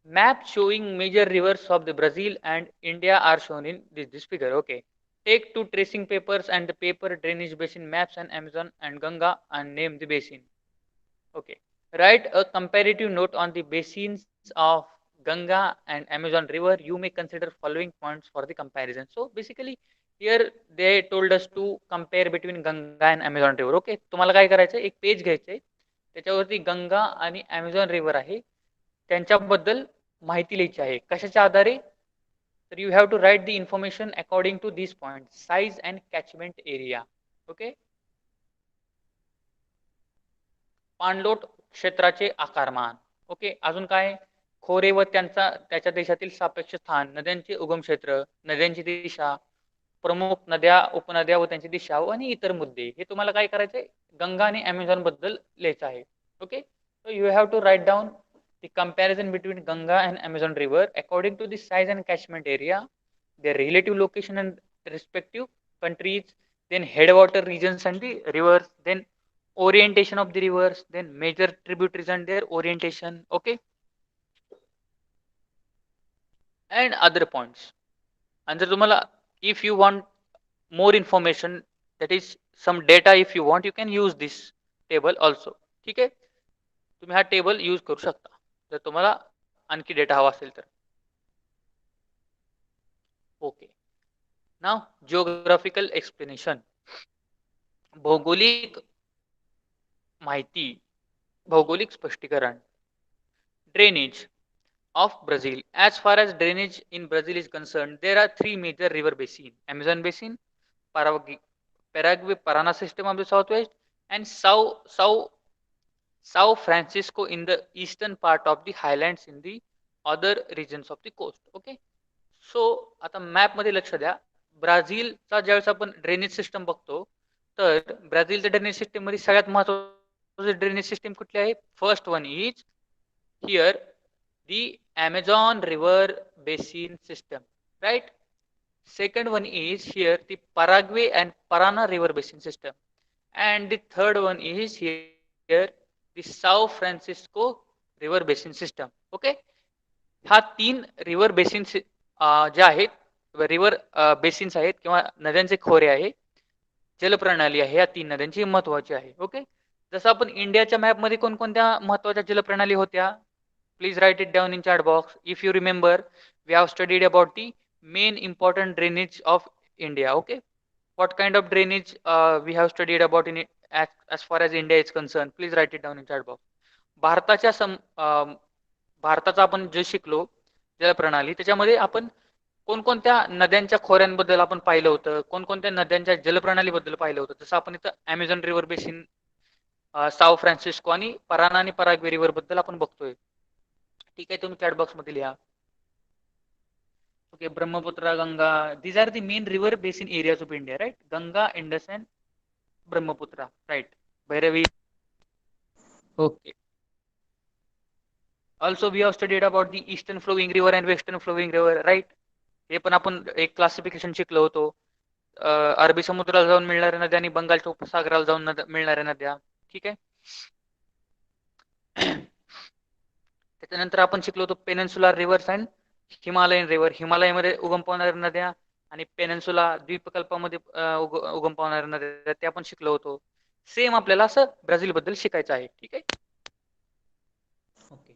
Map showing major rivers of the Brazil and India are shown in this figure. Okay. Take two tracing papers and the paper drainage basin maps and Amazon and Ganga and name the basin. Okay. Write a comparative note on the basins of Ganga and Amazon river. You may consider following points for the comparison. So basically here they told us to compare between Ganga and Amazon river. Okay. तुम्हाला काय करायचं, एक page घ्यायचंय, त्याच्यावरती गंगा आणि Amazon river आहे, त्यांच्याबद्दल माहिती लिहायची आहे. कशाच्या आधारे? तर you have to write the information according to this point, size and catchment area. Okay पाणलोट क्षेत्राचे आकारमान. ओके अजून काय? खोरे व त्याच्या देशातील सापेक्ष स्थान, नद्यांचे उगम क्षेत्र, नद्यांची दिशा, प्रमुख नद्या उपनद्या व त्यांची दिशा आणि इतर मुद्दे. हे तुम्हाला काय करायचंय, गंगा आणि अमेझॉन बद्दल लिहायचं आहे. Okay so you have to write down the comparison between Ganga and Amazon river according to the size and catchment area, their relative location and respective countries, then headwater regions and the rivers, then orientation of the rivers, then major tributaries and their orientation. Okay and other points. And जर तुम्हाला if you want more information, that is some data, if you want you can use this table also. ठीक आहे तुम्ही हा table use करू शकता जर तुम्हाला आणखी डेटा हवा असेल तर. ओके नाव जिओग्राफिकल एक्सप्लेनेशन. भौगोलिक माहिती, भौगोलिक स्पष्टीकरण. Drainage of Brazil. As far as drainage in Brazil is concerned, there are three major river basins: Amazon Basin, Paraguay Parana system of the southwest, and Sao Francisco in the eastern part of the highlands in the other regions of the coast. Okay. So आता map मध्ये लक्ष द्या. ब्राझीलचा ज्यावेळेस आपण drainage system बघतो, तर ब्राझीलच्या drainage system मध्ये सगळ्यात महत्वाची ड्रेनेज सिस्टम कुठली आहे? First one is here the Amazon river basin system, right? Second one is here the Paraguay and Parana river basin system, and the third one is here the Sao Francisco river basin system. Okay, हा तीन river basin ज्या आहेत, river basins आहेत किंवा नद्यांचे खोरे आहे, जलप्रणाली आहे, या तीन नद्यांची महत्वाची आहे. ओके जसं आपण इंडियाच्या मॅपमध्ये कोणकोणत्या महत्वाच्या जलप्रणाली होत्या, please write it down in chat box. If you remember, we have studied about the main important drainage of India. Okay, what kind of drainage we have studied about in it as far as India is concerned? Please write it down in chat box. भारताच्या भारताचा आपण जे शिकलो जलप्रणाली, त्याच्यामध्ये आपण कोणकोणत्या नद्यांच्या खोऱ्यांबद्दल आपण पाहिलं होतं, कोणकोणत्या नद्यांच्या जलप्रणालीबद्दल पाहिलं होतं. जसं आपण इथं Amazon river basin, Sao Francisco आणि पराना आणि पराग्वे रिव्हर बद्दल आपण बघतोय. ठीक आहे, तुम्ही चॅट बॉक्स मध्ये लिहा. Okay, Brahmaputra, Ganga, these are the main river basin areas of India, right? Ganga, Indus and Brahmaputra, right? Bhairavi. Okay. Also we have studied about the eastern flowing river and western flowing river, right? हे पण आपण एक classification शिकलो होतो. अरबी समुद्राला जाऊन मिळणाऱ्या नद्या आणि बंगालच्या उपसागराला जाऊन मिळणाऱ्या नद्या. ठीक आहे. त्याच्यानंतर आपण शिकलो होतो peninsular rivers and Himalayan river. हिमालयामध्ये उगम पावणाऱ्या नद्या आणि पेनिन्सुला द्वीपकल्पामध्ये उगम पावणाऱ्या नद्या, ते आपण शिकलो होतो. सेम आपल्याला असं ब्राझील बद्दल शिकायचं आहे. ठीक आहे. Okay.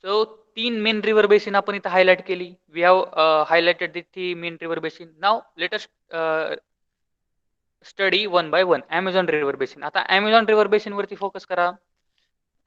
So 3 main river basin आपण इथे हायलाइट केली. We have highlighted the 3 main river basin. Now let us study one by one. Amazon river basin. आता अमेझॉन रिव्हर बेसिन वरती फोकस करा.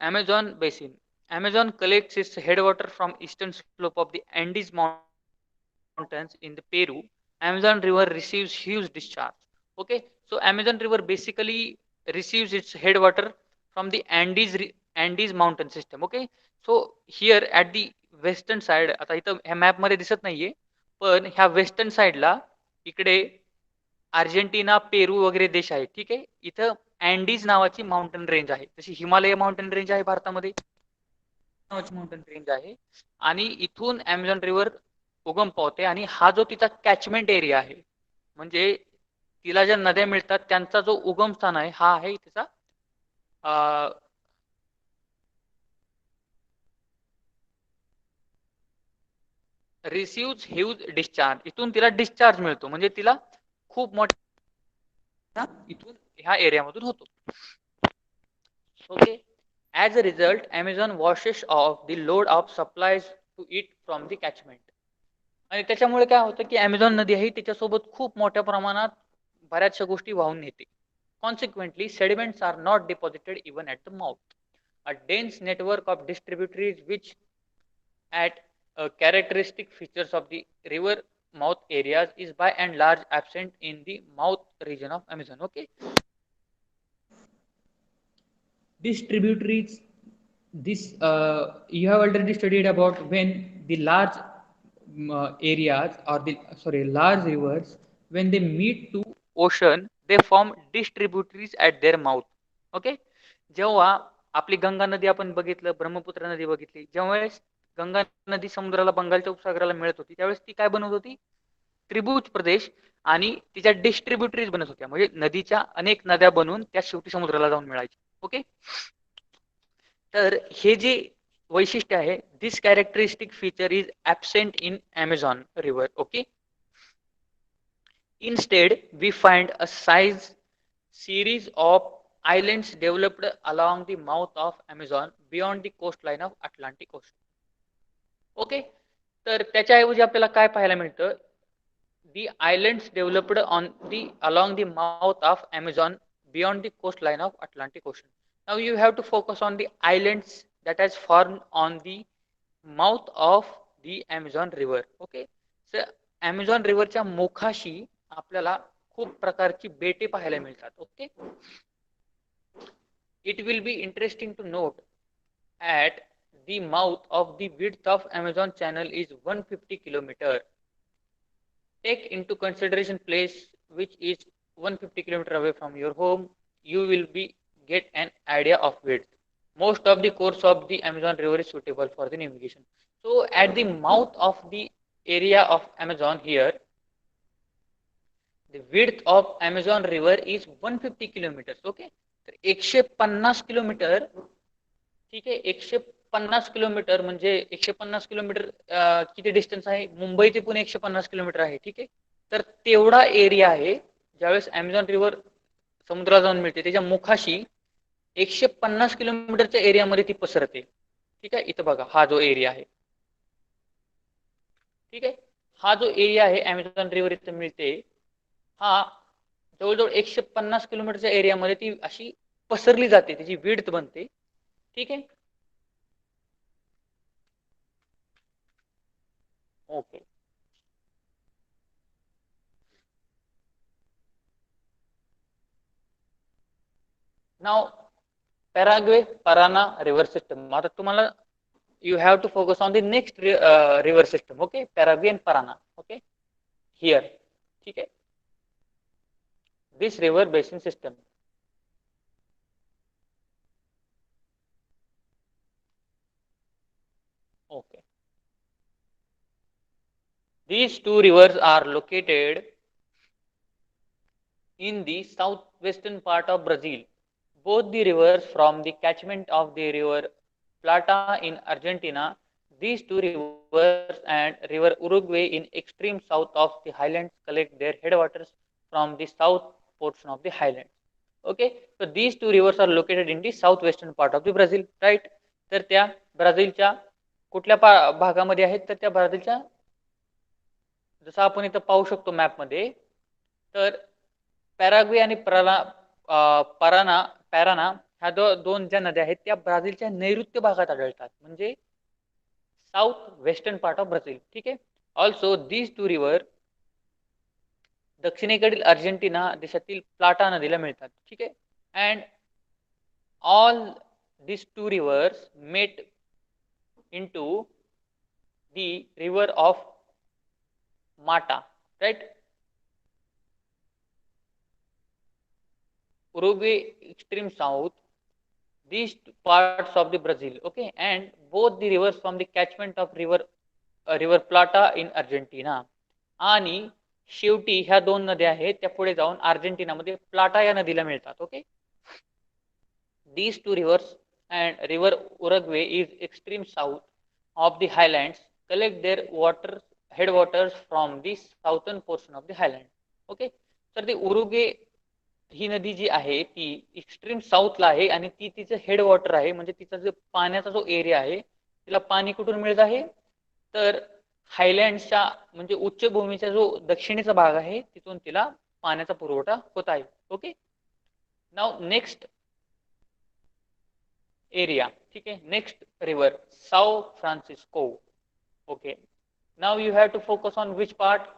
Amazon basin. Amazon collects its headwater from eastern slope of the Andes mountains in the Peru. Amazon river receives huge discharge. Okay, so Amazon river basically receives its headwater from the Andes mountain system. Okay, so here at the western side, आता इथं ह्या map मध्ये दिसत नाहीये, पण ह्या western साइडला इकडे अर्जेंटिना, पेरू वगैरे देश आहेत. ठीक आहे. इथं अँडीज नावाची माउंटेन रेंज आहे. जशी हिमालय माउंटेन रेंज आहे भारतामध्ये, नावाची माउंटेन रेंज आहे. आणि इथून अमेझॉन रिव्हर उगम पावते आणि हा जो तिचा कॅचमेंट एरिया आहे, म्हणजे तिला ज्या नद्या मिळतात त्यांचा जो उगम स्थान आहे, हा आहे तिचा रिसिव्ह ह्यूज डिस्चार्ज. इथून तिला डिस्चार्ज मिळतो, म्हणजे तिला खूप मोठा इथून ह्या एरियामधून होतो. Okay. As a result Amazon washes off the load of supplies to it from the catchment. आणि त्याच्यामुळे काय होतं की अमेझॉन नदी आहे त्याच्यासोबत खूप मोठ्या प्रमाणात बऱ्याचशा गोष्टी वाहून नेते. Consequently sediments are not deposited even at the mouth. A dense network of distributaries which at characteristic features of the river mouth areas is by and large absent in the mouth region of Amazon. Okay. Distributaries, this you have already studied about when the large areas or the large rivers, when they meet to ocean, they form distributaries at their mouth. Okay. जेव्हा आपली गंगा नदी आपण बघितलं, ब्रह्मपुत्र नदी बघितली, जेव्हा गंगा नदी समुद्राला बंगालच्या उपसागराला मिळत होती, त्यावेळेस ती काय बनवत होती, त्रिभुज प्रदेश आणि तिच्या डिस्ट्रीब्युटरीज बनत होत्या. म्हणजे नदीच्या अनेक नद्या बनवून त्या शेवटी समुद्राला जाऊन मिळायच्या. ओके. तर हे जे वैशिष्ट्य आहे, this characteristic feature is absent in Amazon river. Okay. Instead, we find a size series of islands developed along the mouth of Amazon beyond the coastline of Atlantic Ocean. Okay. तर त्याच्याऐवजी आपल्याला काय पाहायला मिळतं, the islands developed on the along the mouth of Amazon beyond the coastline of Atlantic Ocean. Now you have to focus on the islands that has formed on the mouth of the Amazon river. Okay. So Amazon riverच्या मुखाशी आपल्याला खूप प्रकारची बेटे पाहायला मिळतात. Okay. It will be interesting to note at the mouth of the width of Amazon channel is 150 kilometer. Take into consideration place which is 150 kilometer away from your home, you will be get an idea of width. Most of the course of the Amazon river is suitable for the navigation. So at the mouth of the area of Amazon here, the width of Amazon river is 150 kilometers. Okay. तर 150 kilometre. ठीक आहे. 150 kilometre म्हणजे 150 kilometre किती distance आहे, मुंबई ते Pune 150 kilometre आहे. ठीक आहे. तर तेवढा एरिया आहे ज्यावेळेस अमेझॉन रिव्हर समुद्राला जाऊन मिळते, त्याच्या मुखाशी 150 किलोमीटरच्या एरियामध्ये ती पसरते. ठीक आहे. इथं बघा, हा जो एरिया आहे, ठीक आहे, हा जो एरिया आहे अमेझॉन रिव्हर इथं मिळते, हा जवळजवळ 150 किलोमीटरच्या एरियामध्ये ती अशी पसरली जाते, त्याची विड्थ बनते. ठीक आहे. Okay. Now, Paraguay Parana river system. आता तुम्हाला you have to focus on the next river system. Okay, Paraguay and Parana. Okay, here. Okay, this river basin system. Okay, these two rivers are located in the southwestern part of Brazil. Both the rivers from the catchment of the river Plata in Argentina, these two rivers and river Uruguay in extreme south of the highlands collect their headwaters from the south portion of the highlands. Okay, so these two rivers are located in the southwestern part of the Brazil, right? तर त्या ब्राझीलच्या कुठल्या भागामध्ये आहेत तर त्या ब्राझीलच्या जसं आपण इथं पाहू शकतो मॅपमध्ये तर पॅराग्वे आणि पॅराना ह्या दोन ज्या नद्या आहेत त्या ब्राझीलच्या नैऋत्य भागात आढळतात म्हणजे south western part of Brazil. ठीक आहे. ऑल्सो दीज टू रिव्हर दक्षिणेकडील अर्जेंटिना देशातील प्लाटा नदीला मिळतात. ठीक आहे. And all these two rivers met into the river of Mata, right? Uruguay extreme south, these parts of the Brazil, okay, and both the rivers from the catchment of river Plata in Argentina. आणि शेवटी ह्या दोन नद्या आहेत त्या पुढे जाऊन अर्जेंटिनामध्ये प्लाटा या नदीला मिळतात. Okay, these two rivers and river Uruguay is extreme south of the highlands collect their headwaters from the southern portion of the highland. Okay, तर ते उरुगे ही नदी जी आहे ती एक्स्ट्रीम साऊथला आहे आणि ती तिचं हेडवॉटर आहे म्हणजे तिचा जो पाण्याचा जो एरिया आहे तिला पाणी कुठून मिळत आहे तर हायलँडच्या म्हणजे उच्चभूमीचा जो दक्षिणेचा भाग आहे तिथून तिला पाण्याचा पुरवठा होत आहे. Okay, now next area. ठीक आहे, next river Sao Francisco. Okay, now you have to focus on which part.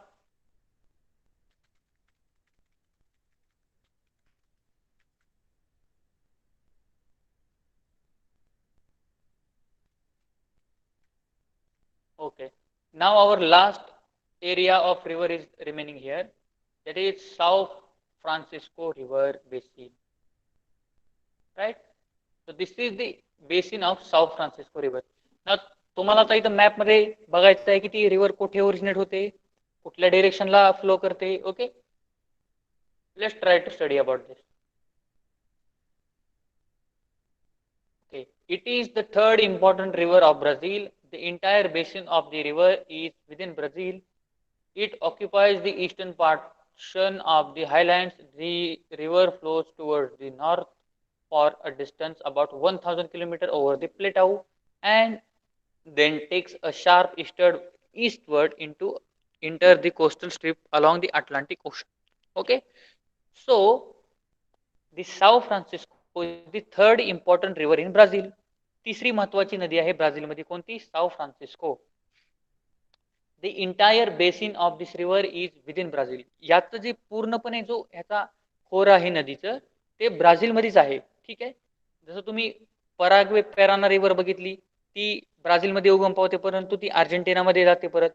Okay, now our last area of river is remaining here, that is Sao Francisco River Basin, right? So this is the basin of Sao Francisco River. Now तुम्हाला आता इथं map मध्ये बघायचं आहे की ती river कुठे originate होते, कुठल्या डायरेक्शनला फ्लो करते. Okay, let's try to study about this. Okay, it is the third important river of Brazil. The entire basin of the river is within Brazil. It occupies the eastern portion of the highlands. The river flows towards the north for a distance about 1000 km over the plateau and then takes a sharp eastward into enter the coastal strip along the Atlantic Ocean. Okay, so the Sao Francisco is the third important river in Brazil. तिसरी महत्वाची नदी आहे ब्राझीलमध्ये कोणती, Sao Francisco. The entire basin of this river is within Brazil. याचं जे पूर्णपणे जो ह्याचा खोर आहे नदीचं ते ब्राझीलमध्येच आहे. ठीक आहे, जसं तुम्ही पराग्वे पॅराना रिव्हर बघितली ती ब्राझीलमध्ये उगम पावते परंतु ती अर्जेंटिनामध्ये जाते परत.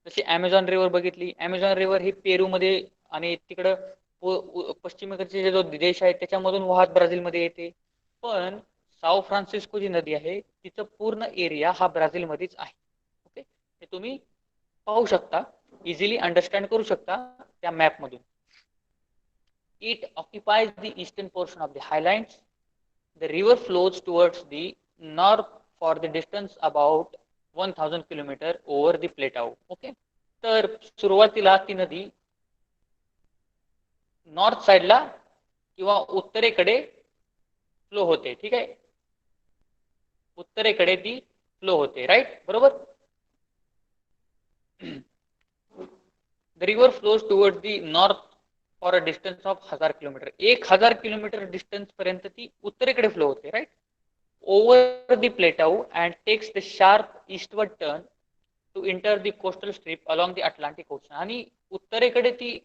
जशी ॲमेझॉन रिव्हर बघितली, ॲमेझॉन रिव्हर ही पेरूमध्ये आणि तिकडं पश्चिमेकडचे जो देश आहे त्याच्यामधून वाहत ब्राझीलमध्ये येते. पण साओ फ्रान्सिस्को जी नदी आहे तिचं पूर्ण एरिया हा ब्राझीलमध्येच आहे. ओके, हे तुम्ही पाहू शकता, इझिली अंडरस्टँड करू शकता त्या मॅप मधून. It occupies the eastern portion of the highlands. The river flows towards the north for the distance about 1000 kilometre over the plateau. Okay, तर सुरुवातीला ती नदी नॉर्थ साइडला किंवा उत्तरेकडे फ्लो होते. ठीक आहे, उत्तरेकडे ती फ्लो होते. राईट, बरोबर. The river flows towards the north for a distance of 1000 kilometre. 1000 kilometre distance पर्यंत ती उत्तरेकडे फ्लो होते. Right, over the plateau and takes the sharp eastward turn to enter the coastal strip along the Atlantic ocean. आणि उत्तरेकडे ती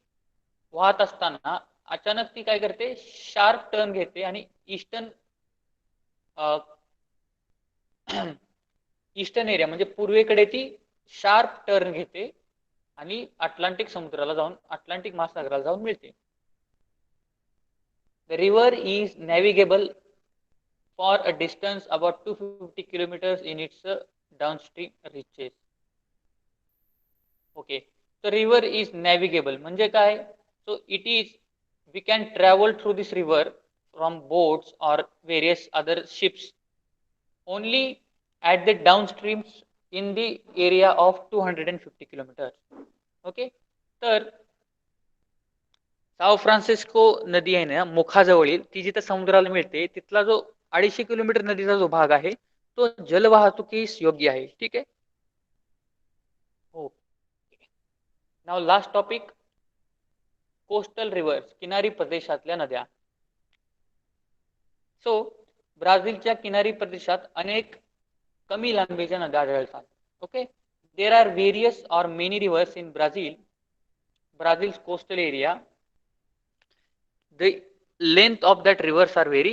वाहत असताना अचानक ती काय करते, शार्प टर्न घेते आणि ईस्टर्न ईस्टर्न एरिया म्हणजे पूर्वेकडे ती शार्प टर्न घेते आणि अटलांटिक समुद्राला जाऊन, अटलांटिक महासागराला जाऊन मिळते. The river is navigable for a distance about 250 kilometers in its downstream reaches. Okay, so river is navigable म्हणजे काय, so it is, we can travel through this river from boats or various other ships only at the downstreams in the area of 250 kilometers. Okay, तर Sao Francisco नदी आहे ना मुखाजवळील, ती जिथे समुद्राला मिळते तिथला जो 250 किलोमीटर नदीचा जो भाग आहे तो जलवाहतुकीस योग्य आहे. ठीक आहे. हो. नाव लास्ट टॉपिक, कोस्टल रिव्हर्स, किनारी प्रदेशातल्या नद्या. सो ब्राझीलच्या किनारी प्रदेशात अनेक कमी लांबीच्या नद्या आढळतात. ओके, देर आर व्हेरियस और many reverse in Brazil. Brazil's coastal area, the length of that rivers are very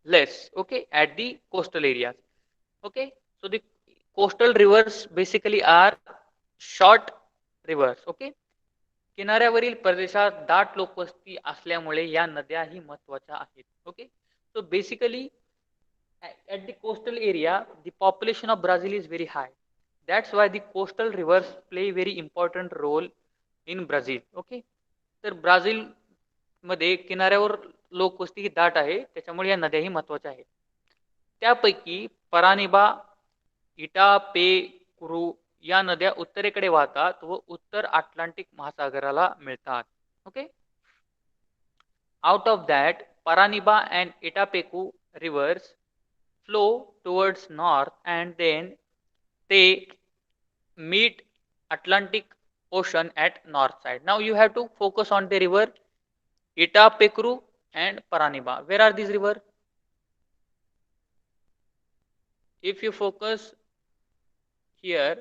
less, okay, at the coastal areas. Okay, so the coastal rivers basically are short rivers. Okay, किनाऱ्यावरील प्रदेशात दाट लोकवस्ती असल्यामुळे या नद्याही महत्त्वाच्या आहेत. Okay, so basically at the coastal area the population of Brazil is very high. That's why the coastal rivers play very important role in Brazil. Okay, तर Brazil मध्ये किनाऱ्यावर लोकवस्ती ही दाट आहे, त्याच्यामुळे या नद्याही महत्त्वाच्या आहेत. त्यापैकी परानिबा, इटापेकुरू या नद्या उत्तरेकडे वाहतात व उत्तर अटलांटिक महासागराला मिळतात. Okay, out of that Paraniba and Itapecu rivers flow towards north and then they meet Atlantic Ocean at north side. Now you have to focus on the river Itapecuru and Paraniba. Where are these rivers? If you focus here,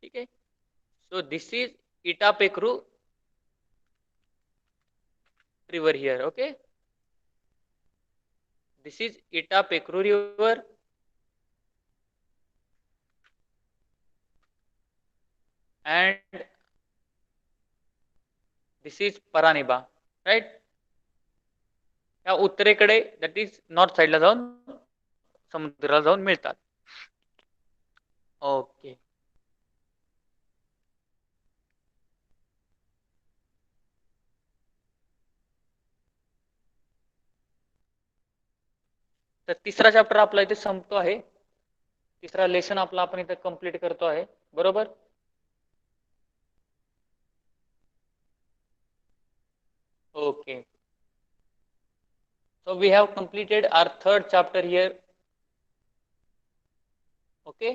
okay, so this is Itapecuru river here. Okay, this is Itapecuru river and this is Paraniba, right? या उत्तरेकडे that is north साइडला जाऊन समुद्राला जाऊन मिळतात. Okay, तर तिसरा chapter आपला इथे संपतो आहे. तिसरा लेसन आपला आपण इथे कंप्लीट करतो आहे. बरोबर. Okay, so we have completed our third chapter here. Okay,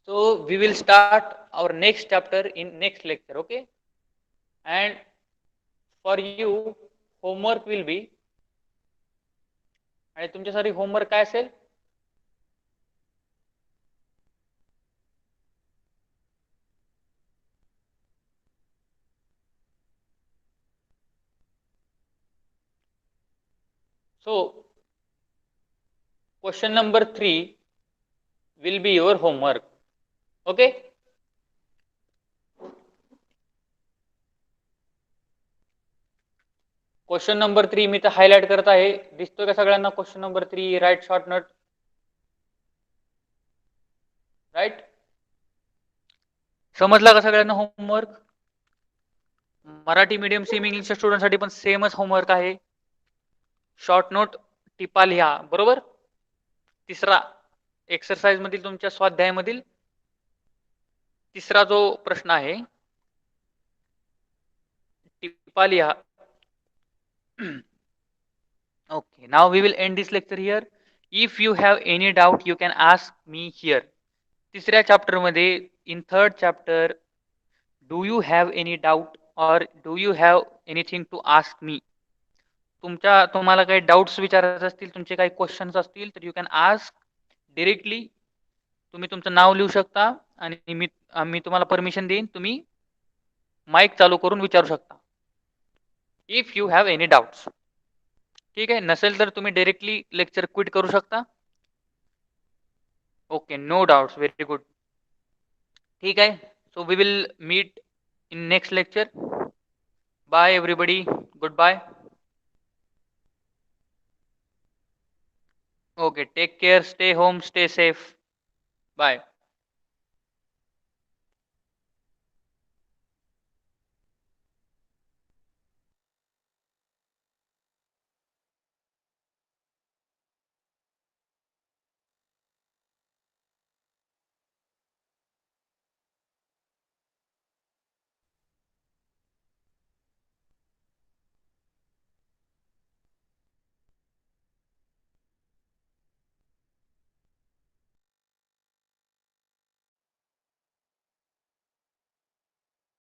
so we will start our next chapter in next lecture. Okay, and for you homework will be, आणि तुमच्यासाठी होमवर्क काय असेल, so question number 3 will be your homework. Okay, question number 3 मी तर highlight करत आहे. दिसतोय का सगळ्यांना question number 3? Right short note. Right, समजला का सगळ्यांना होमवर्क? मराठी मीडियम सेमी इंग्लिशच्या स्टुडंटसाठी पण सेमच होमवर्क आहे. शॉर्ट नोट टिपा लिहा. बरोबर. तिसरा एक्सरसाइज मधील तुमच्या स्वाध्यायामधील तिसरा जो प्रश्न आहे टिपा लिहा. Okay, now we will end this lecture here. If you have any doubt you can ask me here. तिसऱ्या चॅप्टर मध्ये, in third chapter, do you have any doubt or do you have anything to ask me? तुम्हाला काही doubts विचारायचे असतील, तुमचे काही questions असतील तर यू कॅन आस्क डिरेक्टली तुम्ही तुमचं नाव लिहू शकता आणि मी तुम्हाला परमिशन देईन, तुम्ही माईक चालू करून विचारू शकता if you have any doubts. ठीक आहे, नसेल तर तुम्ही डायरेक्टली लेक्चर क्विट करू शकता. Okay, no doubts, very good. ठीक आहे, so we will meet in next lecture. Bye everybody, good bye. Okay, take care, stay home, stay safe. Bye.